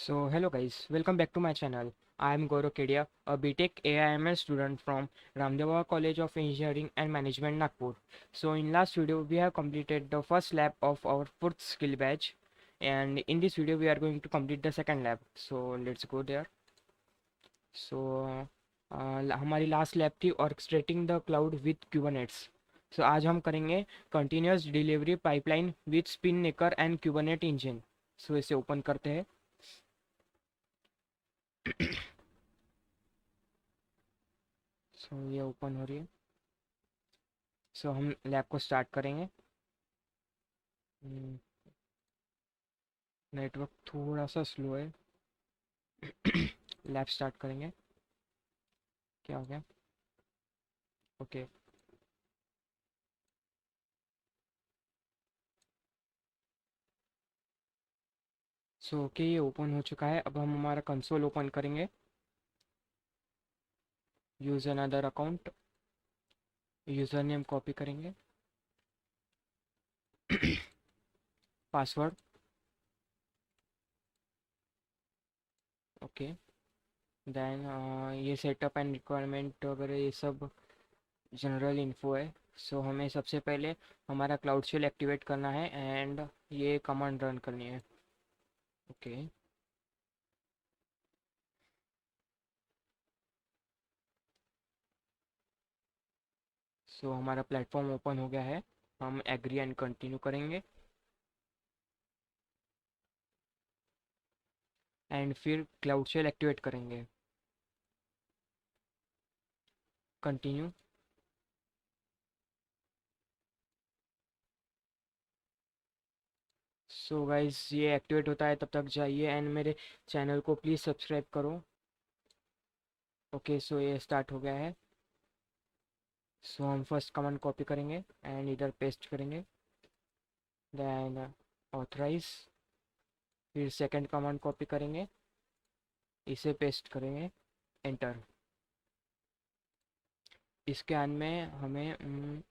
So hello guys, welcome back to my channel. I am Gaurav Kedia, a BTech AIML student from Ramdeva College of Engineering and Management, Nagpur. So in last video we have completed the first lab of our fourth skill batch, and in this video we are going to complete the second lab. So let's go there. So हमारी last lab थी orchestrating the cloud with Kubernetes. So आज हम करेंगे continuous delivery pipeline with Spinnaker and Kubernetes engine. So इसे open करते हैं. सो ये open हो रही है. सो हम लैब को स्टार्ट करेंगे. नेटवर्क थोड़ा सा स्लो है. लैब स्टार्ट करेंगे. क्या हो गया? ओके. सो ओके, ये ओपन हो चुका है. अब हम हमारा कंसोल ओपन करेंगे. Use another account. User name copy करेंगे. पासवर्ड. ओके. देन ये सेटअप एंड रिक्वायरमेंट वगैरह ये सब जनरल इन्फो है. सो हमें सबसे पहले हमारा क्लाउड शेल एक्टिवेट करना है एंड ये कमांड रन करनी है. ओके. सो हमारा प्लेटफॉर्म ओपन हो गया है. हम एग्री एंड कंटिन्यू करेंगे एंड फिर क्लाउड शेल एक्टिवेट करेंगे. कंटिन्यू. सो गाइस, ये एक्टिवेट होता है तब तक जाइए एंड मेरे चैनल को प्लीज़ सब्सक्राइब करो. ओके. सो ये स्टार्ट हो गया है. सो हम फर्स्ट कमांड कॉपी करेंगे एंड इधर पेस्ट करेंगे. Then authorise. फिर सेकंड कमांड कॉपी करेंगे, इसे पेस्ट करेंगे. एंटर. इसके अंत में हमें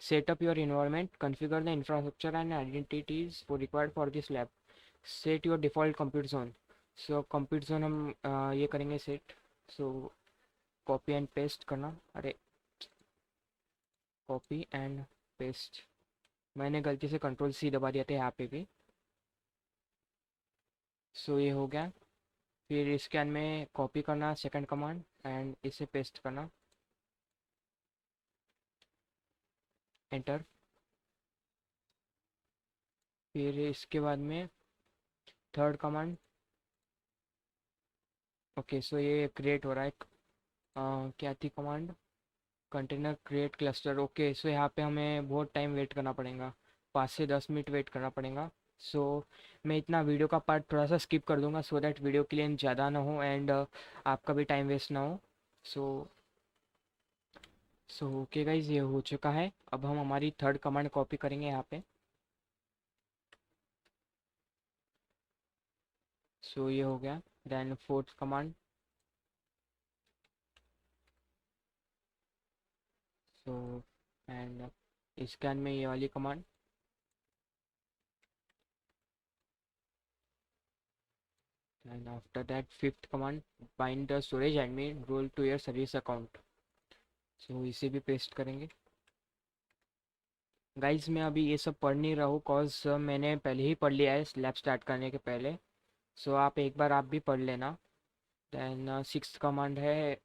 setup your environment, configure the infrastructure and identities for required for this lab. Set your default computer zone. So computer zone हम ये करेंगे set. So copy and paste करना. अरे, कॉपी एंड पेस्ट. मैंने गलती से कंट्रोल सी दबा दिया था यहाँ पे भी. सो ये हो गया. फिर इसके अंत में कॉपी करना सेकंड कमांड एंड इसे पेस्ट करना. एंटर. फिर इसके बाद में थर्ड कमांड. ओके. सो ये क्रिएट हो रहा है. क्या थी command? Container create cluster. Okay. So यहाँ पे हमें बहुत टाइम वेट करना पड़ेगा. 5 से 10 मिनट वेट करना पड़ेगा. सो मैं इतना वीडियो का पार्ट थोड़ा सा स्किप कर दूंगा सो दैट वीडियो के लिए ज़्यादा ना हो एंड आपका भी टाइम वेस्ट ना हो. सो ओके गाइज, ये हो चुका है. अब हम हमारी थर्ड कमांड कॉपी करेंगे यहाँ पे. सो ये हो गया. Then fourth command. So and इसके अंदर में ये वाली command. And after that, fifth command, bind the storage admin role to your service account. So इसे भी पेस्ट करेंगे. गाइज, मैं अभी ये सब पढ़ नहीं रहा हूँ कॉज मैंने पहले ही पढ़ लिया है लैब स्टार्ट करने के पहले. सो आप एक बार आप भी पढ़ लेना. देन सिक्स्थ कमांड है.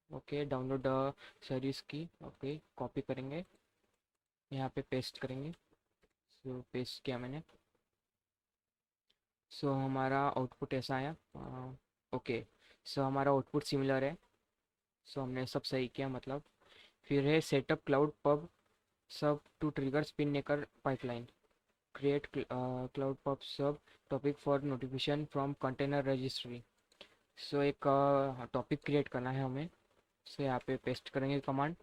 ओके. डाउनलोड सर्विस की. ओके. कॉपी करेंगे, यहाँ पे पेस्ट करेंगे. सो पेस्ट किया मैंने. सो हमारा आउटपुट ऐसा आया. ओके. सो हमारा आउटपुट सिमिलर है. सो हमने सब सही किया मतलब. फिर है setup cloud pub sub to trigger Spinnaker pipeline. Create cloud pub sub topic for notification from container registry. So एक टॉपिक क्रिएट करना है हमें. सो यहाँ पे पेस्ट करेंगे कमांड.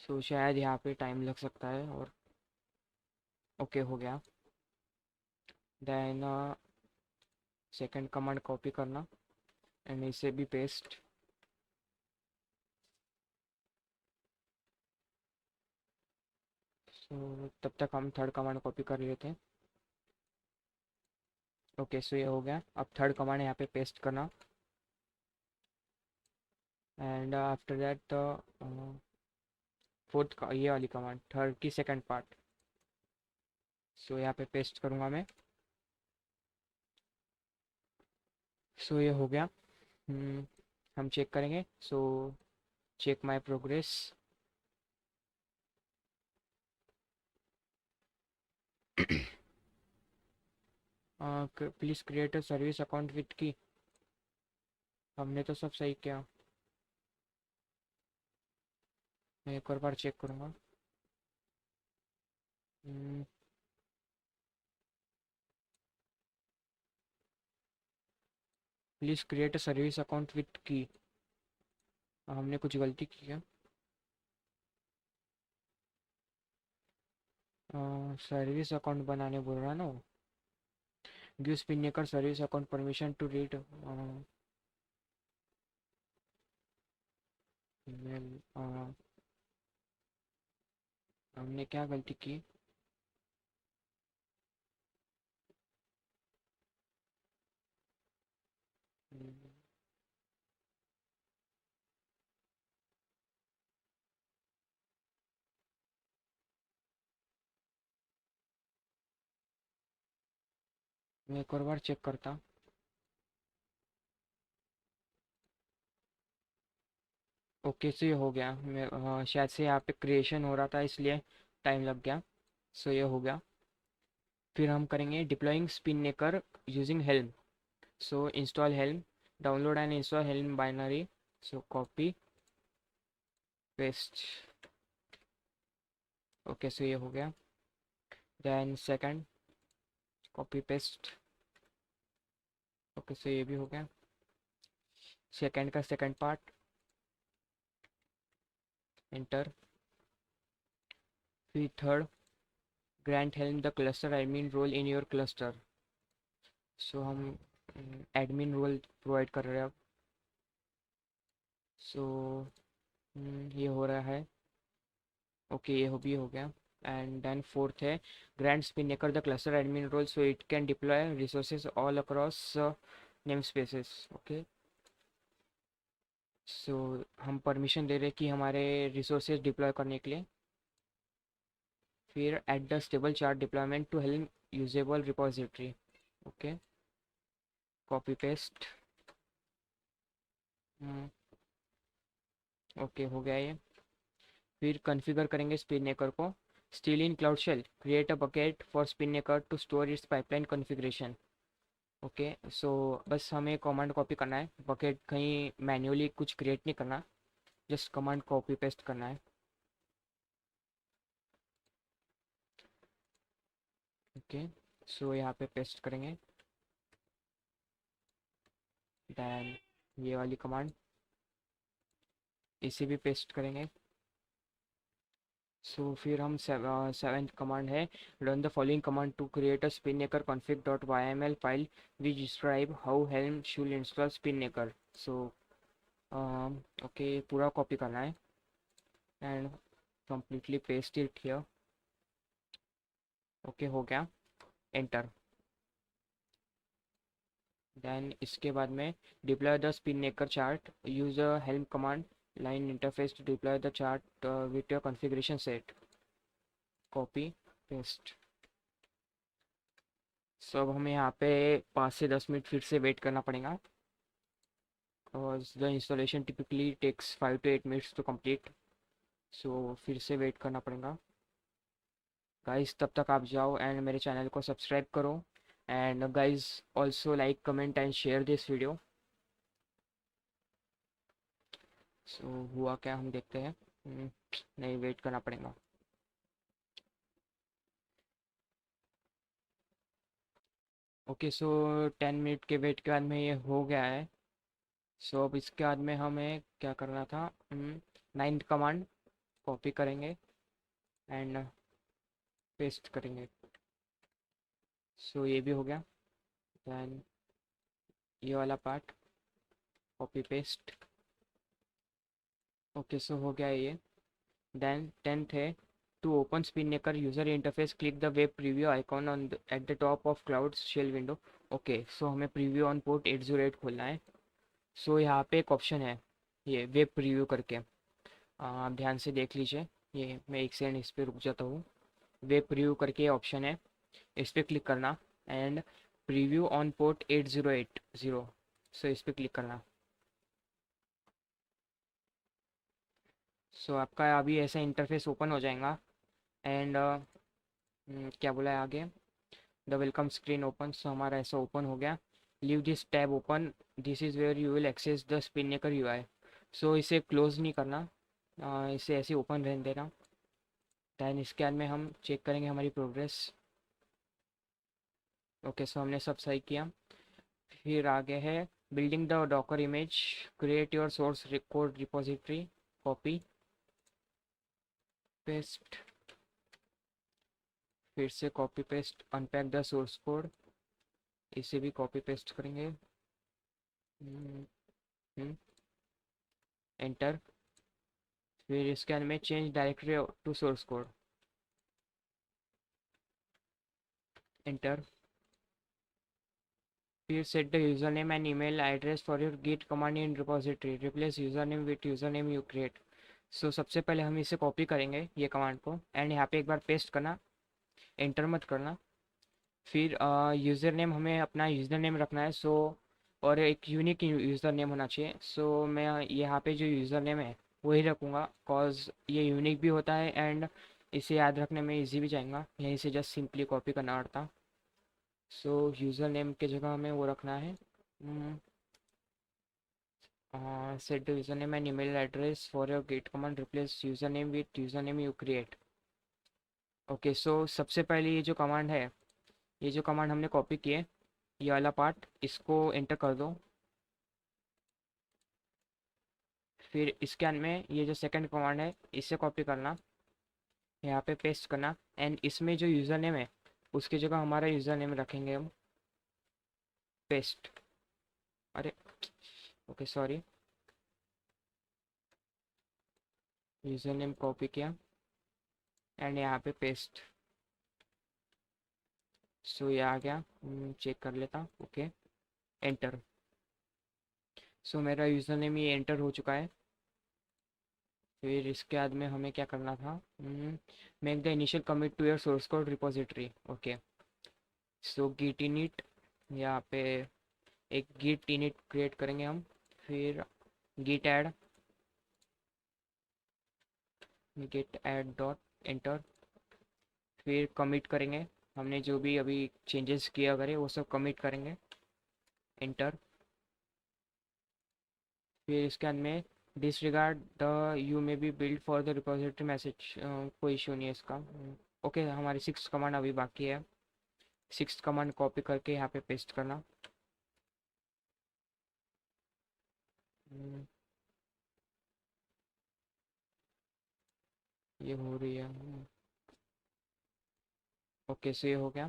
सो शायद यहाँ पे टाइम लग सकता है और ओके हो गया. देन सेकंड कमांड कॉपी करना एंड इसे भी पेस्ट. सो तब तक हम थर्ड कमांड कॉपी कर लेते हैं. ओके, सो ये हो गया। अब थर्ड कमांड यहाँ पे पेस्ट करना, एंड आफ्टर दैट फोर्थ का ये वाली कमांड, थर्ड की सेकंड पार्ट। सो यहाँ पे पेस्ट करूँगा मैं। सो ये हो गया। हम चेक करेंगे। So check my progress. Please create a service account with key. हमने तो सब सही किया। मैं एक और बार चेक करूँगा। Please create a service account with key. हमने कुछ गलती की है। सर्विस अकाउंट बनाने बोल रहा है ना वो। Give Spinnaker service account permission to read email. हमने क्या गलती की? हम्म, मैं एक और बार चेक करता। ओके, सो ये हो गया। मैं शायद से यहाँ पे क्रिएशन हो रहा था इसलिए टाइम लग गया। सो ये हो गया। फिर हम करेंगे deploying Spinnaker using Helm. So install Helm, download and install Helm binary. So copy paste. Okay, so ये हो गया। Then second, copy paste. Okay, so ये भी हो गया। सेकंड का सेकंड पार्ट, एंटर। फिर third, grant Helm the cluster admin role in your cluster. So हम एडमिन रोल प्रोवाइड कर रहे हैं अब। सो ये हो रहा है। ओके, ये हो भी हो गया। एंड देन फोर्थ है, grant Spinnaker the cluster admin role so it can deploy resources all across name spaces. Okay, so हम परमिशन दे रहे हैं कि हमारे रिसोर्सेज डिप्लॉय करने के लिए। फिर add the stable chart deployment to help usable repository. Okay, copy paste. Okay, हो गया ये। फिर कॉन्फ़िगर करेंगे स्पिनकर को। Still in cloud shell create a bucket for Spinnaker to store its pipeline configuration. Okay, so बस हमें command copy करना है, बकेट कहीं मैन्युअली कुछ क्रिएट नहीं करना, जस्ट कमांड कॉपी पेस्ट करना है। ओके, सो यहाँ पे पेस्ट करेंगे। दैन ये वाली कमांड इसे भी पेस्ट करेंगे। सो फिर हम सेवेंथ कमांड है, run the following command to create a Spinnaker config dot yml file which describe how Helm should install Spinnaker. So okay, पूरा कॉपी करना है and completely paste it here. Okay, हो गया। Enter. Then इसके बाद में deploy the Spinnaker chart use a Helm command line interface to deploy the chart with your configuration set. Copy paste. So अब हमें यहाँ पे 5 से 10 मिनट फिर से वेट करना पड़ेगा, because the installation typically takes 5 to 8 minutes to complete. So फिर से वेट करना पड़ेगा गाइस। तब तक आप जाओ एंड मेरे चैनल को सब्सक्राइब करो, and guys also like comment and share this video. So हुआ क्या हम देखते हैं। नहीं, वेट करना पड़ेगा। ओके, सो 10 मिनट के वेट के बाद में ये हो गया है। सो अब इसके बाद में हमें क्या करना था, नाइन्थ कमांड कॉपी करेंगे एंड पेस्ट करेंगे। सो ये भी हो गया। दैन ये वाला part copy paste. Okay, so हो गया ये। देन टेंथ है, to open Spinnaker user interface click the web preview icon on at the top of cloud shell window. Okay, so हमें प्रीव्यू ऑन पोर्ट 808 खोलना है। सो यहाँ पे एक ऑप्शन है, ये वेब प्रीव्यू करके। आप ध्यान से देख लीजिए। ये मैं एक सेकंड इस पर रुक जाता हूँ। वेब प्रीव्यू करके ऑप्शन है, इस पर क्लिक करना एंड प्रीव्यू ऑन पोर्ट 8080। सो इस पर क्लिक करना। सो आपका अभी ऐसा इंटरफेस ओपन हो जाएगा एंड क्या बोला है आगे, the welcome screen open. So हमारा ऐसा ओपन हो गया। Leave this tab open, this is where you will access the Spinnaker UI. So इसे क्लोज नहीं करना, इसे ऐसे ओपन रहने देना। दैन इसके बाद में हम चेक करेंगे हमारी प्रोग्रेस। ओके, सो हमने सब सही किया। फिर आगे है building the Docker image, create your source code repository, copy paste. फिर से copy paste, unpack the source code, इसे भी कॉपी पेस्ट करेंगे। एंटर। फिर इसके अंदर में change directory to source code, enter. फिर set the user name and email address for your Git command in repository, replace user name with user name you create. So सबसे पहले हम इसे कॉपी करेंगे ये कमांड को एंड यहाँ पे एक बार पेस्ट करना, एंटर मत करना। फिर यूज़र नेम हमें अपना यूज़र नेम रखना है। सो और एक यूनिक यूज़र नेम होना चाहिए। सो मैं यहाँ पे जो यूज़र नेम है वही रखूँगा, कॉज ये यूनिक भी होता है एंड इसे याद रखने में इजी भी जाएगा। यहीं से जस्ट सिंपली कॉपी करना पड़ता। सो यूज़र नेम की जगह हमें वो रखना है, set the user name and email address for your Git command, replace user name with user name you create. Okay, so सबसे पहले ये जो कमांड है, ये जो कमांड हमने कॉपी किए, ये वाला पार्ट इसको एंटर कर दो। फिर इसके अंदर में ये जो सेकंड कमांड है इसे कॉपी करना, यहाँ पे पेस्ट करना एंड इसमें जो यूज़र नेम है उसकी जगह हमारा यूज़र नेम रखेंगे हम, पेस्ट। अरे okay sorry, user name copy किया एंड यहाँ पे पेस्ट। सो ये आ गया, चेक कर लेता। Okay, enter. सो मेरा यूज़र नेम ये एंटर हो चुका है। फिर इसके बाद में हमें क्या करना था, make the initial commit to your source code repository. Okay, so git init, यहाँ पे एक गिट इनिट क्रिएट करेंगे हम। फिर git add, git add dot, enter. फिर कमिट करेंगे, हमने जो भी अभी चेंजेस किया करें वो सब कमिट करेंगे, एंटर। फिर इसके अंदर में disregard the you may be build for the repository message, कोई इशू नहीं है इसका। ओके, हमारी सिक्स कमांड अभी बाकी है। सिक्स कमांड कॉपी करके यहाँ पे पेस्ट करना। हम्म, ये हो रही है। ओके, सो ये हो गया।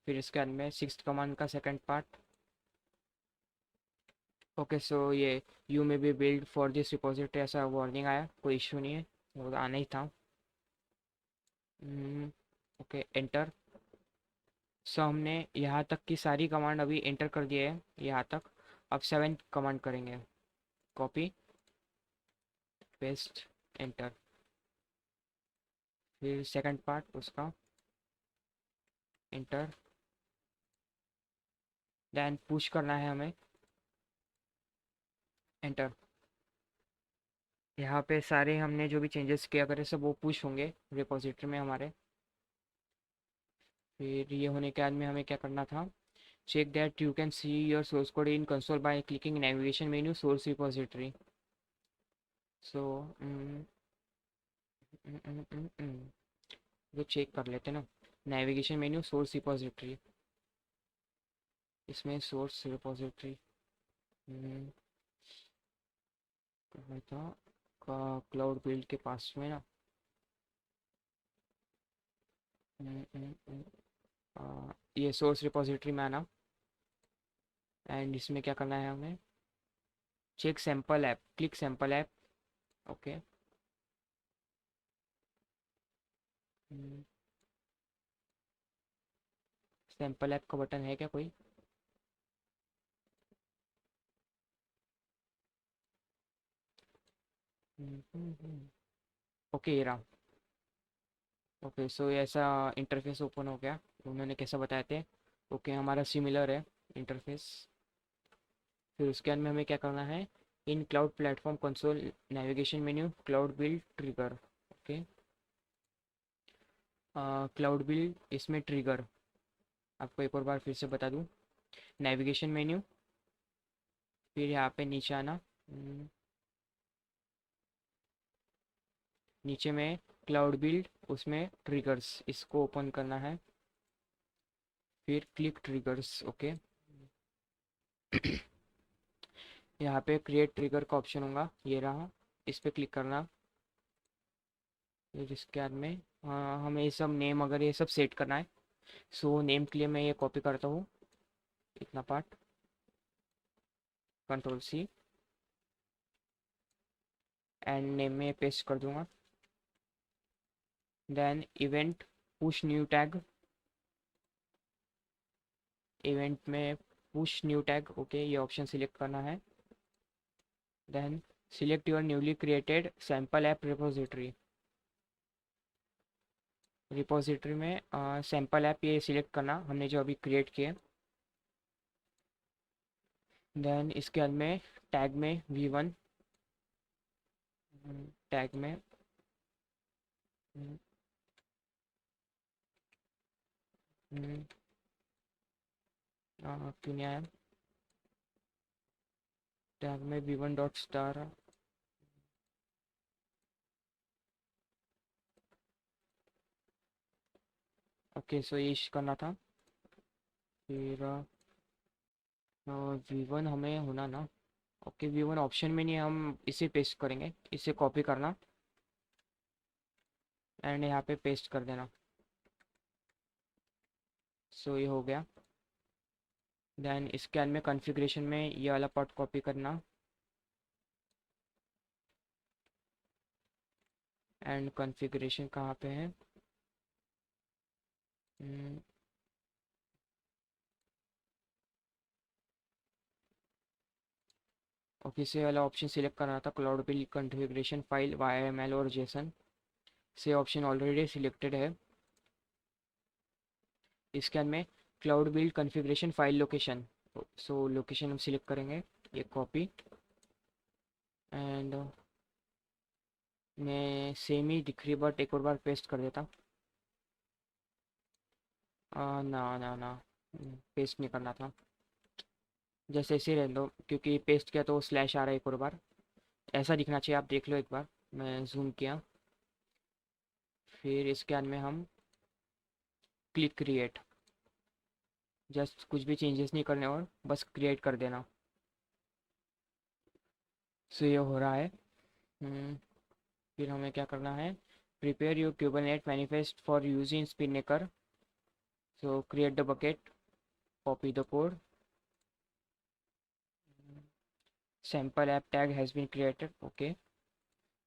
फिर इसके अंदर में सिक्स कमांड का सेकंड पार्ट। ओके, सो ये you may be build for this repository, ऐसा वार्निंग आया, कोई इशू नहीं है, वो तो आना ही था। Okay, enter. सो हमने यहाँ तक की सारी कमांड अभी एंटर कर दिए है यहाँ तक। अब सेवेंथ कमांड करेंगे, कॉपी पेस्ट, एंटर। फिर सेकंड पार्ट उसका, एंटर। देन पुश करना है हमें, एंटर। यहाँ पे सारे हमने जो भी चेंजेस किया करे सब वो पुश होंगे रिपोजिटरी में हमारे। फिर ये होने के बाद में हमें क्या करना था, check that you can see your source code in console by clicking navigation menu source repository. So वो चेक कर लेते ना, नेविगेशन मेन्यू सोर्स रिपोजिटरी, इसमें सोर्स रिपोजिटरी कहाँ था, का क्लाउड बिल्ड के पास में ना। ये सोर्स रिपोजिटरी में आना एंड इसमें क्या करना है हमें, check sample app, click sample app. Okay, sample app का बटन है क्या कोई, ओके, ये रहा। ओके, सो ये ऐसा इंटरफेस ओपन हो गया, उन्होंने कैसा बताए थे। ओके, हमारा सिमिलर है इंटरफेस। फिर उसके अंदर में हमें क्या करना है, in cloud platform console navigation menu cloud build trigger. Okay, cloud build इसमें ट्रिगर, आपको एक और बार फिर से बता दूं। नेविगेशन मेन्यू, फिर यहाँ पे नीचे आना, नीचे में क्लाउड बिल्ड, उसमें ट्रिगर्स इसको ओपन करना है, फिर क्लिक ट्रिगर्स। ओके, यहाँ पे क्रिएट ट्रिगर का ऑप्शन होगा, ये रहा, इस पे क्लिक करना। फिर इसके बाद में हमें ये सब नेम अगर ये सब सेट करना है, सो नेम के लिए मैं ये कॉपी करता हूँ, इतना part, control C, and name में पेस्ट कर दूंगा। Then event push new tag, event में पुश न्यू टैग। ओके, ये ऑप्शन सिलेक्ट करना है। Then select your newly created sample app repository, repository में सैम्पल ऐप ये सिलेक्ट करना हमने जो अभी क्रिएट किए। देन इसके अंदर में टैग में v1, टैग में क्यों नहीं आया, टैग में v1 dot star. Okay, so ये करना था। फिर v1 हमें होना ना। ओके, v1 ऑप्शन में नहीं, हम इसे पेस्ट करेंगे, इसे कॉपी करना एंड यहाँ पे पेस्ट कर देना। सो ये हो गया। देन इसके अंदर में कॉन्फ़िगरेशन में ये वाला पार्ट कॉपी करना एंड कॉन्फ़िगरेशन कहाँ पे है, ओके, से वाला ऑप्शन सिलेक्ट करना था, cloud build configuration file YML और जेसन, से ऑप्शन ऑलरेडी सिलेक्टेड है। इसके अंदर में cloud build configuration file location, सो लोकेशन हम सिलेक्ट करेंगे, ये कॉपी, एंड मैं सेम ही दिख रही बट एक और बार पेस्ट कर देता। ना ना ना, पेस्ट नहीं करना था, जैसे ऐसे ही रहने दो, क्योंकि पेस्ट किया तो स्लैश आ रहा है एक और बार, ऐसा दिखना चाहिए, आप देख लो एक बार, मैं जूम किया। फिर इसके अंदर में हम क्लिक क्रिएट, जस्ट कुछ भी चेंजेस नहीं करने और बस क्रिएट कर देना। सो ये हो रहा है। फिर हमें क्या करना है, prepare your Kubernetes manifest for use in Spinnaker, so create the bucket, copy the code, sample app tag has been created. Okay,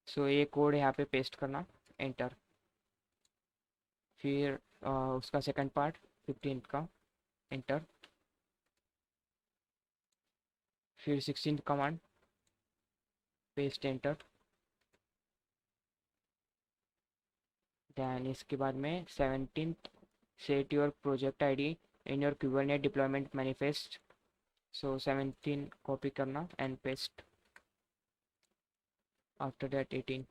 so ये कोड यहाँ पे पेस्ट करना, एंटर। फिर उसका सेकंड पार्ट 15 का, एंटर। फिर 16 कमांड, पेस्ट, एंटर। दैन इसके बाद में 17 set your project ID in your Kubernetes deployment manifest, so 17 copy करना and paste, after that 18।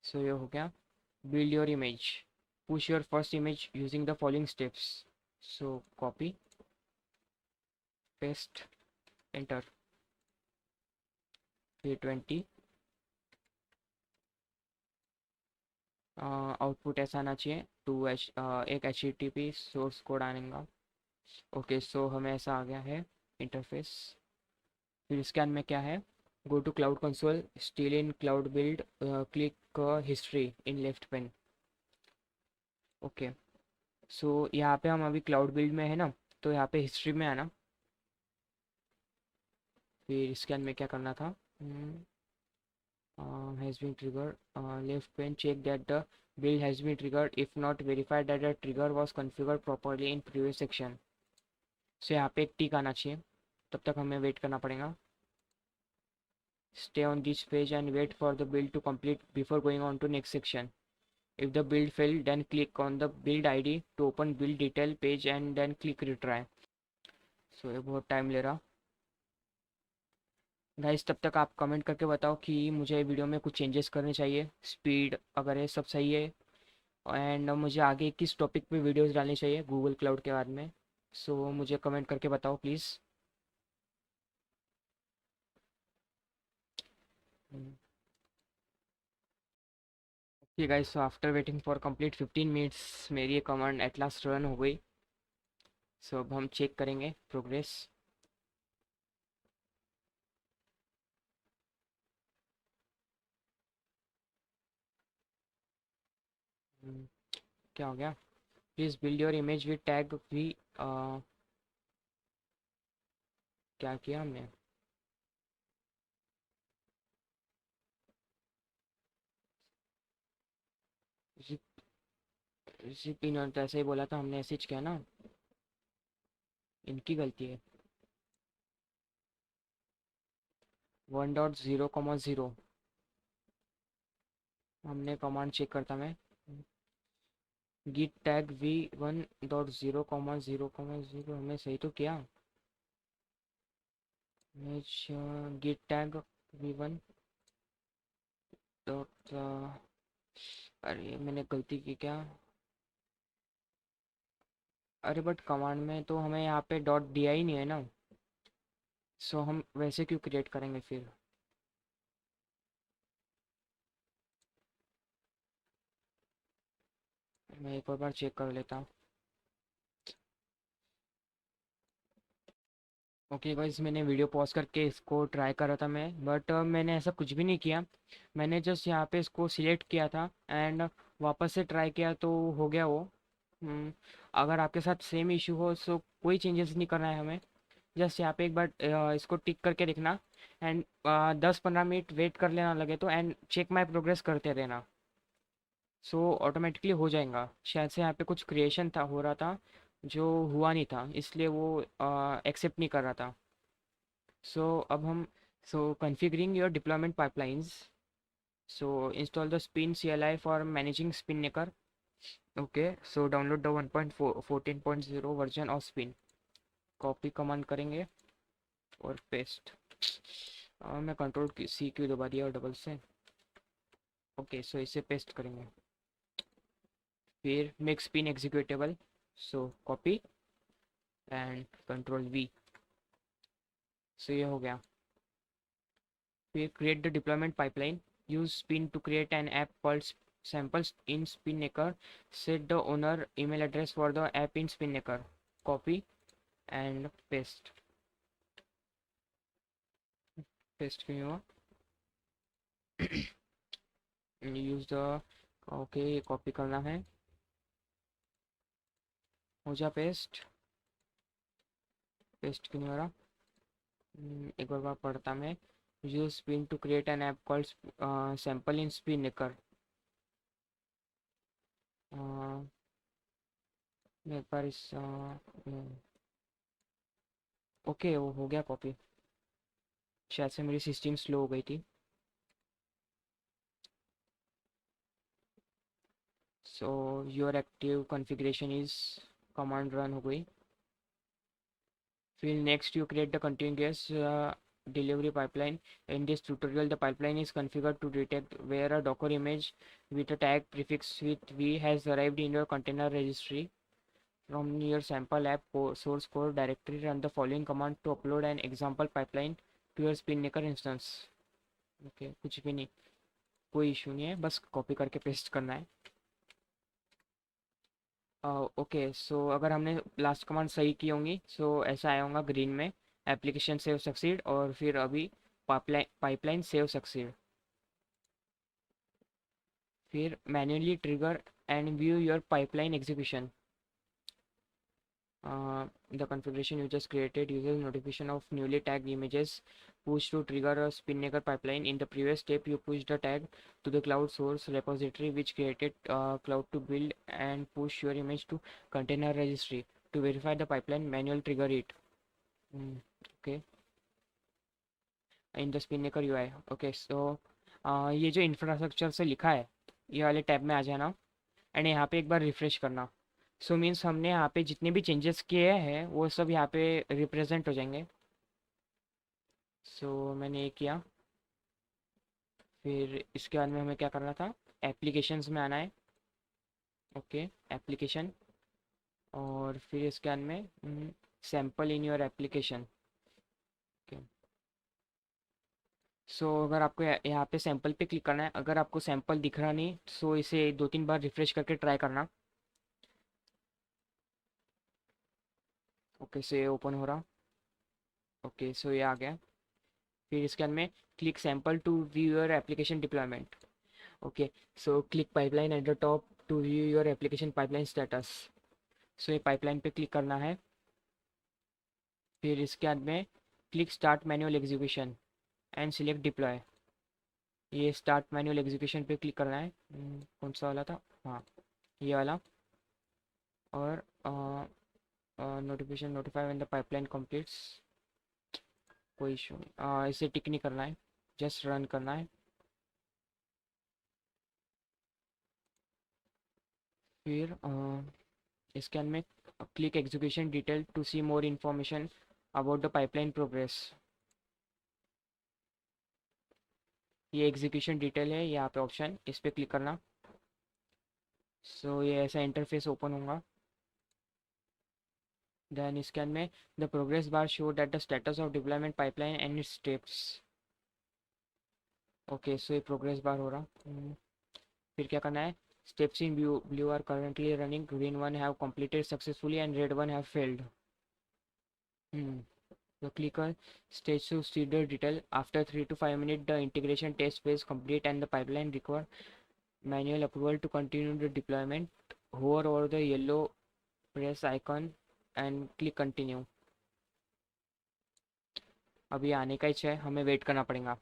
So ये हो गया। Build your image, push your first image using the following steps, so copy, paste, enter. फिर 20, output ऐसा आना चाहिए, एक HTTP source code आनेगा। ओके, सो हमें ऐसा आ गया है इंटरफेस। फिर इसके अंदर में क्या है, go to cloud console, still in cloud build, click history in left pane. Okay, so यहाँ पे हम अभी क्लाउड बिल्ड में है ना, तो यहाँ पे हिस्ट्री में आना। फिर इसके अंदर में क्या करना था, has been trigger, left pane, check that the build has been triggered if not verified that the trigger was configured properly in previous section। सो यहाँ पे एक टिक आना चाहिए, तब तक हमें वेट करना पड़ेगा। Stay on this page and wait for the build to complete before going on to next section. If the build failed, then click on the build ID to open build detail page and then click retry. So ये बहुत time ले रहा guys. तब तक आप comment करके बताओ कि मुझे वीडियो में कुछ चेंजेस करने चाहिए, स्पीड अगर ये सब सही है, एंड मुझे आगे किस टॉपिक पे वीडियोस डालनी चाहिए गूगल क्लाउड के बाद में। सो मुझे कमेंट करके बताओ please. Okay guys, so after waiting for complete 15 minutes मेरी ये कमांड एट लास्ट रन हो गई। सो अब हम चेक करेंगे प्रोग्रेस। क्या हो गया? Please build your image with tag V. क्या किया हमने? जिप इन तो ऐसे ही बोला था हमने, ऐसे ही किया ना। इनकी गलती है। 1.0,0 हमने कमांड चेक करता मैं। गिट टैग v1.0,0,0 हमने सही तो किया। गिट टैग v1 डॉट, अरे मैंने गलती की क्या? अरे बट कमांड में तो हमें यहाँ पे डॉट दिया ही नहीं है ना। सो हम वैसे क्यों क्रिएट करेंगे फिर? मैं एक और बार चेक कर लेता हूँ। ओके गाइस, मैंने वीडियो पॉज करके इसको ट्राई कर रहा था मैं, बट मैंने ऐसा कुछ भी नहीं किया। मैंने जस्ट यहाँ पे इसको सिलेक्ट किया था एंड वापस से ट्राई किया तो हो गया वो। अगर आपके साथ सेम इशू हो सो कोई चेंजेस नहीं करना है हमें। जस्ट यहाँ पे एक बार इसको टिक करके देखना एंड 10-15 मिनट वेट कर लेना लगे तो, एंड चेक माई प्रोग्रेस करते रहना। सो ऑटोमेटिकली हो जाएगा। शायद से यहाँ पे कुछ क्रिएशन था हो रहा था जो हुआ नहीं था, इसलिए वो एक्सेप्ट नहीं कर रहा था। सो अब हम, so configuring your deployment pipelines. So install the spin CLI for managing Spinnaker. Okay, so download the 1.14.0 version of spin. Copy command करेंगे और पेस्ट। मैं कंट्रोल C क्यों दबा दिया और डबल से। ओके, सो इसे पेस्ट करेंगे। फिर make spin executable. So copy and control V। सो ये हो गया। फिर create the deployment pipeline. Use Spin to create an app called samples in SpinNaker. Set the owner email address for the app in SpinNaker. Copy and paste. Paste क्यों हुआ? Use the, okay, copy करना है। हो जा paste. Paste क्यों नहीं हो रहा? एक बार पढ़ता मैं। Use Spin to create an app called sample in SpinNaker. मैं एक बार इस ओके वो हो गया कॉपी। शायद से मेरी सिस्टम स्लो हो गई थी। So your active configuration is, command run हो गई। फिर next you create the continuous delivery pipeline. In this tutorial, the pipeline is configured to detect where a Docker image with a tag prefix with v has arrived in your container registry. From your sample app source code directory, run the following command to upload an example pipeline to your SpinNaker instance. Okay, कुछ भी नहीं, कोई issue नहीं है, बस copy करके paste करना है। ओके, सो अगर हमने लास्ट कमांड सही की होंगी सो ऐसा आया होगा ग्रीन में, एप्लीकेशन सेव सक्सीड, और फिर अभी पाइपलाइन सेव सक्सीड। फिर manually trigger and view your pipeline execution. The configuration you just created uses notification of newly tagged images push to trigger a SpinNaker pipeline. In the previous step, you pushed the tag to the cloud source repository, which created cloud to build and push your image to container registry. To verify the pipeline, manual trigger it. Okay. In the Spinnaker UI. Okay so ये जो infrastructure से लिखा है ये वाले tab में आ जाना and यहाँ पे एक बार रिफ्रेश करना। सो मीन्स हमने यहाँ पे जितने भी चेंजेस किए हैं वो सब यहाँ पे रिप्रेजेंट हो जाएंगे। सो मैंने ये किया। फिर इसके बाद में हमें क्या करना था, एप्लीकेशंस में आना है। ओके एप्लीकेशन, और फिर इसके बाद में सैम्पल इन योर एप्लीकेशन। सो अगर आपको यहाँ पे सैंपल पे क्लिक करना है, अगर आपको सैंपल दिख रहा नहीं सो इसे 2-3 बार रिफ्रेश करके ट्राई करना। ओके सो ये ओपन हो रहा। ओके सो ये आ गया। फिर इसके अंदर में click sample to view your application deployment. Okay so click pipeline at the top to view your application pipeline status. So ये पाइपलाइन पे क्लिक करना है। फिर इसके बाद में click start manual execution and select deploy. ये स्टार्ट मैनुअल एग्जीक्यूशन पे क्लिक करना है। कौन सा वाला था, हाँ ये वाला। और notification notify when the pipeline completes, कोई इशू नहीं, इसे टिक नहीं करना है, जस्ट रन करना है। फिर इसके अंदर में click execution detail to see more information about the pipeline progress. ये एग्जीक्यूशन डिटेल है यहाँ पे ऑप्शन, इस पे क्लिक करना। सो ये ऐसा इंटरफेस ओपन होगा। देन इसके अंदर में the progress bar show that the status of deployment pipeline and its steps. Okay so ये प्रोग्रेस बार हो रहा। फिर क्या करना है, steps in blue are currently running, green one have completed successfully and red one have failed. So click on stage to see the detail. After 3 to 5 minutes, the integration test phase complete and the pipeline require manual approval to continue the deployment. Hover over the yellow press icon and click continue. अभी आने का ही है, हमें wait करना पड़ेगा।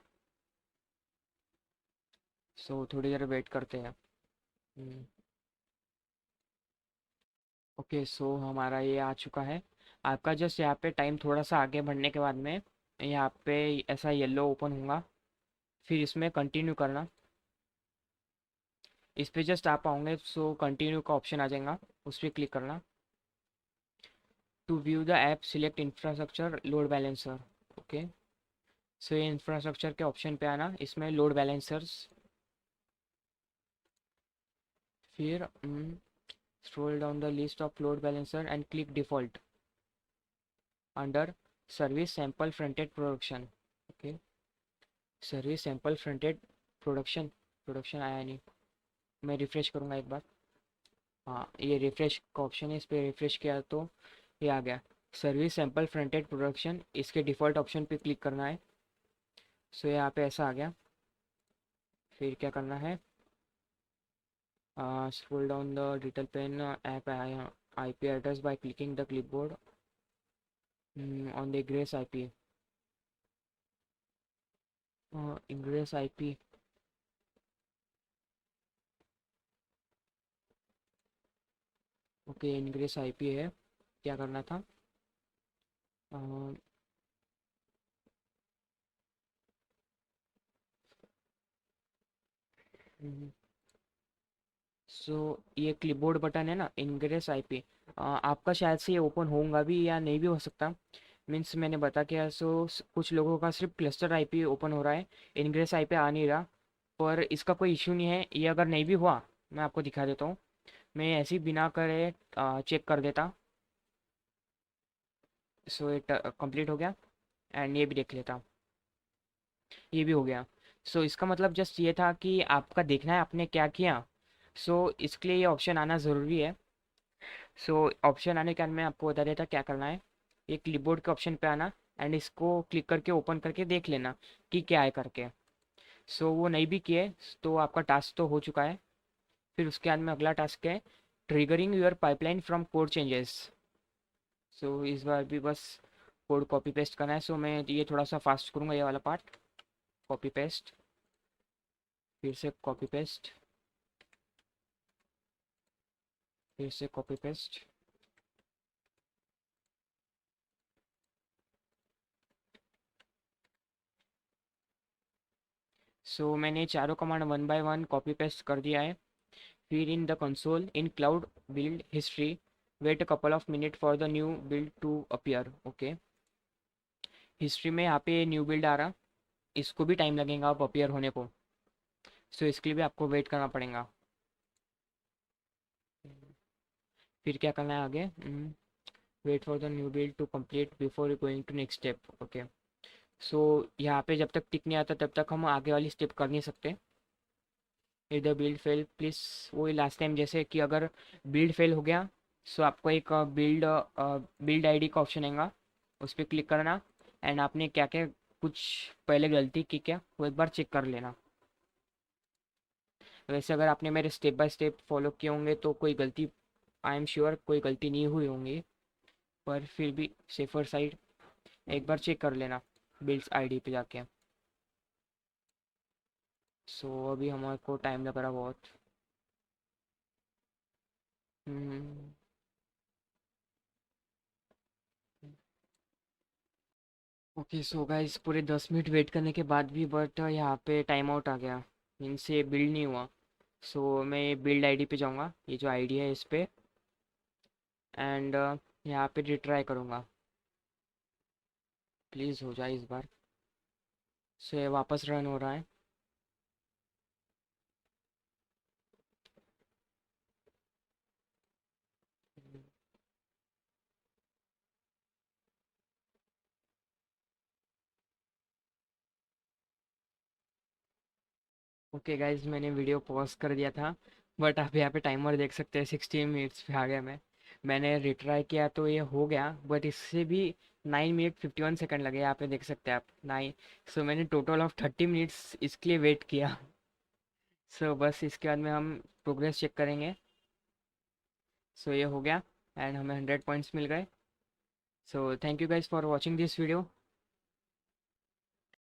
सो थोड़ी देर wait करते हैं। ओके सो हमारा ये आ चुका है। आपका जस्ट यहाँ पे टाइम थोड़ा सा आगे बढ़ने के बाद में यहाँ पे ऐसा येलो ओपन होगा। फिर इसमें कंटिन्यू करना। इस पे जस्ट आप आओगे सो कंटिन्यू का ऑप्शन आ जाएगा, उस पर क्लिक करना। To view the app select infrastructure load balancer. Okay so ये इंफ्रास्ट्रक्चर के ऑप्शन पे आना, इसमें लोड बैलेंसर्स। फिर scroll down the list of load balancer and click default under service sample frontend production. Okay service sample frontend production, production आया नहीं, मैं refresh करूँगा एक बार। हाँ ये रिफ़्रेश का ऑप्शन है, इस पर रिफ़्रेश किया तो ये आ गया सर्विस सैंपल फ्रंटेड प्रोडक्शन। इसके डिफ़ॉल्ट ऑप्शन पे क्लिक करना है। सो यहाँ पे ऐसा आ गया। फिर क्या करना है, scroll down the detail pane app IP address by clicking the clipboard on the ingress IP। ingress IP। Okay ingress IP है, क्या करना था, सो ये क्लिपबोर्ड बटन है ना ingress IP। आपका शायद से ये ओपन होगा भी या नहीं भी हो सकता। मीन्स मैंने बता क्या सो कुछ लोगों का सिर्फ क्लस्टर IP ओपन हो रहा है, ingress IP आ नहीं रहा। पर इसका कोई इश्यू नहीं है, ये अगर नहीं भी हुआ मैं आपको दिखा देता हूँ। मैं ऐसे ही बिना करे चेक कर देता। सो ये कंप्लीट हो गया एंड ये भी देख लेता, ये भी हो गया। सो इसका मतलब जस्ट ये था कि आपका देखना है आपने क्या किया। सो इसके लिए ये ऑप्शन आना ज़रूरी है। सो ऑप्शन आने के बाद मैं आपको बता देता क्या करना है। ये क्लिपबोर्ड के ऑप्शन पे आना एंड इसको क्लिक करके ओपन करके देख लेना कि क्या है करके। सो वो नहीं भी किए तो आपका टास्क तो हो चुका है। फिर उसके बाद में अगला टास्क है triggering your pipeline from code changes. So इस बार भी बस कोड कॉपी पेस्ट करना है। सो मैं ये थोड़ा सा फास्ट करूँगा ये वाला पार्ट। कॉपी पेस्ट, फिर से कॉपी पेस्ट, फिर से कॉपी पेस्ट। सो मैंने चारों command one by one copy paste कर दिया है। फिर in the console in cloud build history wait a couple of minute for the new build to appear. Okay, history में यहाँ पे न्यू बिल्ड आ रहा, इसको भी टाइम लगेगा अब अपीयर होने को। सो इसके लिए भी आपको वेट करना पड़ेगा। फिर क्या करना है आगे? Wait for the new build to complete before going to next step. Okay, so यहाँ पे जब तक टिक नहीं आता तब तक हम आगे वाली स्टेप कर नहीं सकते। If the build fail please, वही लास्ट टाइम जैसे कि अगर बिल्ड फेल हो गया सो आपको एक बिल्ड आईडी का ऑप्शन आएगा, उस पर क्लिक करना एंड आपने क्या क्या कुछ पहले गलती की क्या वो एक बार चेक कर लेना। वैसे अगर आपने मेरे स्टेप बाय स्टेप फॉलो किए होंगे तो कोई गलती, आई एम श्योर कोई गलती नहीं हुई होंगी, पर फिर भी सेफर साइड एक बार चेक कर लेना बिल्ड्स आईडी पे जाके। सो अभी हमारे को टाइम लग रहा बहुत। हम्म, ओके सो गाइस पूरे 10 मिनट वेट करने के बाद भी बट यहाँ पे टाइम आउट आ गया, इनसे बिल्ड नहीं हुआ। सो मैं बिल्ड आईडी पे जाऊँगा, ये जो आईडी है इस पे, एंड यहाँ पे रिट्राई करूँगा। प्लीज़ हो जाए इस बार। सो ये वापस रन हो रहा है। ओके गाइज मैंने वीडियो पॉज कर दिया था, बट आप यहाँ पे टाइमर देख सकते हैं 16 मिनट्स पे आ गया मैंने रिट्राई किया तो ये हो गया, बट इससे भी 9 मिनट 51 सेकंड लगे, यहाँ पे देख सकते हैं आप 9। सो मैंने टोटल ऑफ 30 मिनट्स इसके लिए वेट किया। सो बस इसके बाद में हम प्रोग्रेस चेक करेंगे। सो ये हो गया एंड हमें 100 पॉइंट्स मिल गए। So thank you guys for watching this video.